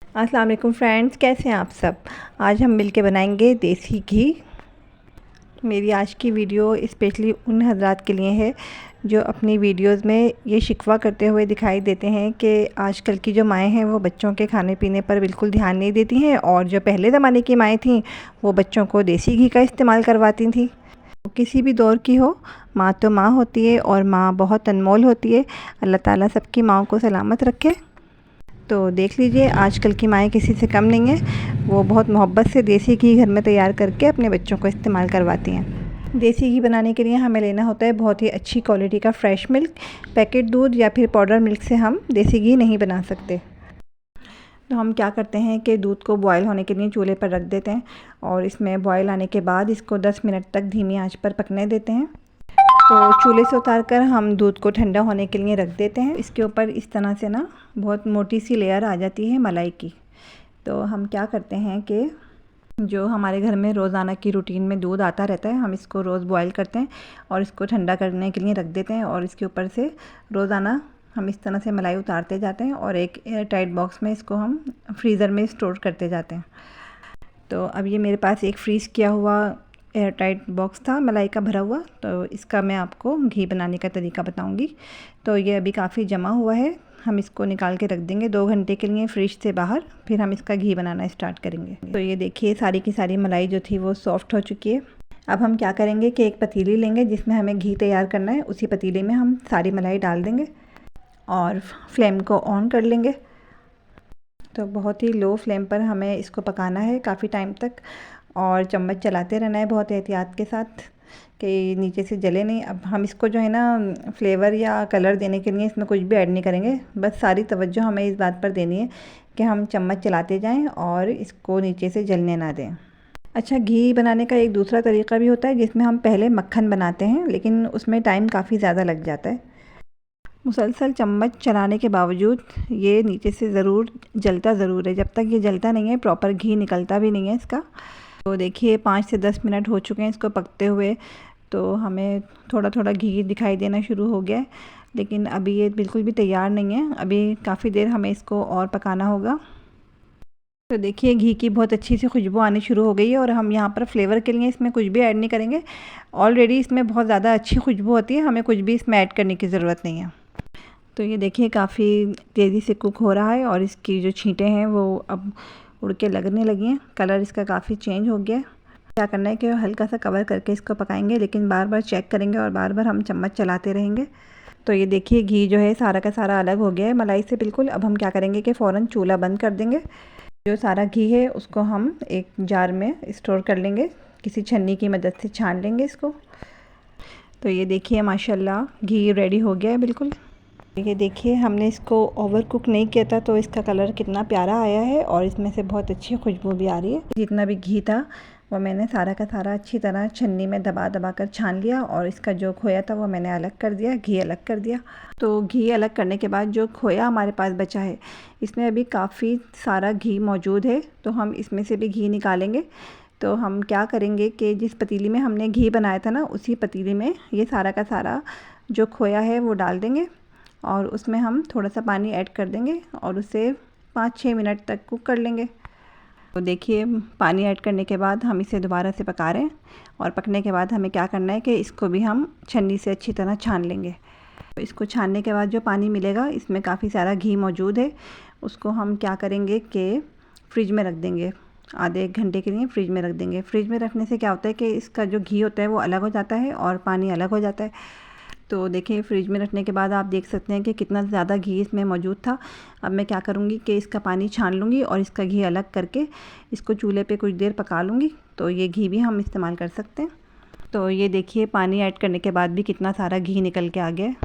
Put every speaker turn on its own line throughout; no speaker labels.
अस्सलाम वालेकुम फ्रेंड्स, कैसे हैं आप सब। आज हम मिलके बनाएंगे देसी घी। मेरी आज की वीडियो स्पेशली उन हज़रात के लिए है जो अपनी वीडियोस में ये शिकवा करते हुए दिखाई देते हैं कि आजकल की जो माएँ हैं वो बच्चों के खाने पीने पर बिल्कुल ध्यान नहीं देती हैं, और जो पहले ज़माने की माएँ थीं वो बच्चों को देसी घी का इस्तेमाल करवाती थीं। किसी भी दौर की हो, माँ तो माँ होती है और माँ बहुत अनमोल होती है। अल्लाह ताला सबकी माँओं को सलामत रखे। तो देख लीजिए, आजकल की माएँ किसी से कम नहीं हैं। वो बहुत मोहब्बत से देसी घी घर में तैयार करके अपने बच्चों को इस्तेमाल करवाती हैं। देसी घी बनाने के लिए हमें लेना होता है बहुत ही अच्छी क्वालिटी का फ्रेश मिल्क। पैकेट दूध या फिर पाउडर मिल्क से हम देसी घी नहीं बना सकते। तो हम क्या करते हैं कि दूध को बॉयल होने के लिए चूल्हे पर रख देते हैं, और इसमें बॉयल आने के बाद इसको 10 मिनट तक धीमी आंच पर पकने देते हैं। तो चूल्हे से उतार कर हम दूध को ठंडा होने के लिए रख देते हैं। इसके ऊपर इस तरह से ना बहुत मोटी सी लेयर आ जाती है मलाई की। तो हम क्या करते हैं कि जो हमारे घर में रोज़ाना की रूटीन में दूध आता रहता है, हम इसको रोज़ बॉयल करते हैं और इसको ठंडा करने के लिए रख देते हैं, और इसके ऊपर से रोज़ाना हम इस तरह से मलाई उतारते जाते हैं और एक एयर टाइट बॉक्स में इसको हम फ्रीज़र में स्टोर करते जाते हैं। तो अब ये मेरे पास एक फ्रीज़ किया हुआ एयर टाइट बॉक्स था मलाई का भरा हुआ। तो इसका मैं आपको घी बनाने का तरीका बताऊंगी। तो ये अभी काफ़ी जमा हुआ है, हम इसको निकाल के रख देंगे 2 घंटे के लिए फ्रिज से बाहर, फिर हम इसका घी बनाना स्टार्ट करेंगे। तो ये देखिए, सारी की सारी मलाई जो थी वो सॉफ्ट हो चुकी है। अब हम क्या करेंगे कि एक पतीली लेंगे जिसमें हमें घी तैयार करना है। उसी पतीले में हम सारी मलाई डाल देंगे और फ्लेम को ऑन कर लेंगे। तो बहुत ही लो फ्लेम पर हमें इसको पकाना है काफ़ी टाइम तक, और चम्मच चलाते रहना है बहुत एहतियात के साथ कि नीचे से जले नहीं। अब हम इसको जो है ना फ्लेवर या कलर देने के लिए इसमें कुछ भी ऐड नहीं करेंगे, बस सारी तवज्जो हमें इस बात पर देनी है कि हम चम्मच चलाते जाएं और इसको नीचे से जलने ना दें। अच्छा, घी बनाने का एक दूसरा तरीका भी होता है जिसमें हम पहले मक्खन बनाते हैं, लेकिन उसमें टाइम काफ़ी ज़्यादा लग जाता है। मुसलसल चम्मच चलाने के बावजूद ये नीचे से ज़रूर जलता ज़रूर है। जब तक ये जलता नहीं है प्रॉपर घी निकलता भी नहीं है इसका। तो देखिए 5 से 10 मिनट हो चुके हैं इसको पकते हुए। तो हमें थोड़ा थोड़ा घी दिखाई देना शुरू हो गया है, लेकिन अभी ये बिल्कुल भी तैयार नहीं है। अभी काफ़ी देर हमें इसको और पकाना होगा। तो देखिए घी की बहुत अच्छी सी खुशबू आनी शुरू हो गई है, और हम यहाँ पर फ्लेवर के लिए इसमें कुछ भी ऐड नहीं करेंगे। ऑलरेडी इसमें बहुत ज़्यादा अच्छी खुशबू होती है, हमें कुछ भी इसमें ऐड करने की ज़रूरत नहीं है। तो ये देखिए काफ़ी तेज़ी से कुक हो रहा है, और इसकी जो छींटें हैं वो अब उड़ के लगने लगी हैं। कलर इसका काफ़ी चेंज हो गया है। क्या करना है कि हल्का सा कवर करके इसको पकाएंगे, लेकिन बार बार चेक करेंगे और बार बार हम चम्मच चलाते रहेंगे। तो ये देखिए घी जो है सारा का सारा अलग हो गया है मलाई से बिल्कुल। अब हम क्या करेंगे कि फ़ौरन चूल्हा बंद कर देंगे। जो सारा घी है उसको हम एक जार में स्टोर कर लेंगे, किसी छन्नी की मदद से छान लेंगे इसको। तो ये देखिए माशाल्लाह घी रेडी हो गया है बिल्कुल। ये देखिए हमने इसको ओवर कुक नहीं किया था, तो इसका कलर कितना प्यारा आया है, और इसमें से बहुत अच्छी खुशबू भी आ रही है। जितना भी घी था वो मैंने सारा का सारा अच्छी तरह छन्नी में दबा दबा कर छान लिया, और इसका जो खोया था वो मैंने अलग कर दिया, घी अलग कर दिया। तो घी अलग करने के बाद जो खोया हमारे पास बचा है, इसमें अभी काफ़ी सारा घी मौजूद है, तो हम इसमें से भी घी निकालेंगे। तो हम क्या करेंगे कि जिस पतीली में हमने घी बनाया था ना, उसी पतीली में ये सारा का सारा जो खोया है वो डाल देंगे, और उसमें हम थोड़ा सा पानी ऐड कर देंगे और उसे 5-6 मिनट तक कुक कर लेंगे। तो देखिए पानी ऐड करने के बाद हम इसे दोबारा से पका रहे हैं, और पकने के बाद हमें क्या करना है कि इसको भी हम छन्नी से अच्छी तरह छान लेंगे। तो इसको छानने के बाद जो पानी मिलेगा इसमें काफ़ी सारा घी मौजूद है, उसको हम क्या करेंगे कि फ्रिज में रख देंगे। आधे 1 घंटे के लिए फ्रिज में रख देंगे। फ्रिज में रखने से क्या होता है कि इसका जो घी होता है वो अलग हो जाता है और पानी अलग हो जाता है। तो देखिए फ्रिज में रखने के बाद आप देख सकते हैं कि कितना ज़्यादा घी इसमें मौजूद था। अब मैं क्या करूँगी कि इसका पानी छान लूँगी और इसका घी अलग करके इसको चूल्हे पे कुछ देर पका लूँगी, तो ये घी भी हम इस्तेमाल कर सकते हैं। तो ये देखिए पानी ऐड करने के बाद भी कितना सारा घी निकल के आ गया है।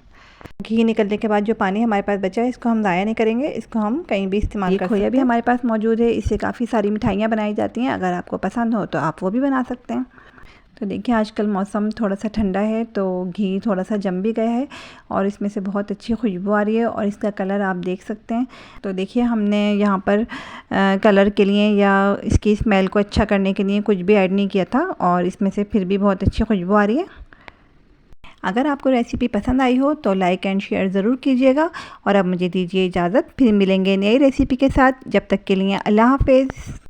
घी निकलने के बाद जो पानी हमारे पास बचा है इसको हम ज़ाया नहीं करेंगे, इसको हम कहीं भी इस्तेमाल कर सकते हैं। खोया भी हमारे पास मौजूद है, इससे काफ़ी सारी मिठाइयाँ बनाई जाती हैं। अगर आपको पसंद हो तो आप वो भी बना सकते हैं। तो देखिए आजकल मौसम थोड़ा सा ठंडा है, तो घी थोड़ा सा जम भी गया है, और इसमें से बहुत अच्छी खुशबू आ रही है, और इसका कलर आप देख सकते हैं। तो देखिए हमने यहाँ पर कलर के लिए या इसकी स्मेल को अच्छा करने के लिए कुछ भी ऐड नहीं किया था, और इसमें से फिर भी बहुत अच्छी खुशबू आ रही है। अगर आपको रेसिपी पसंद आई हो तो लाइक एंड शेयर ज़रूर कीजिएगा। और अब मुझे दीजिए इजाज़त, फिर मिलेंगे नई रेसिपी के साथ। जब तक के लिए अल्लाह हाफ़िज़।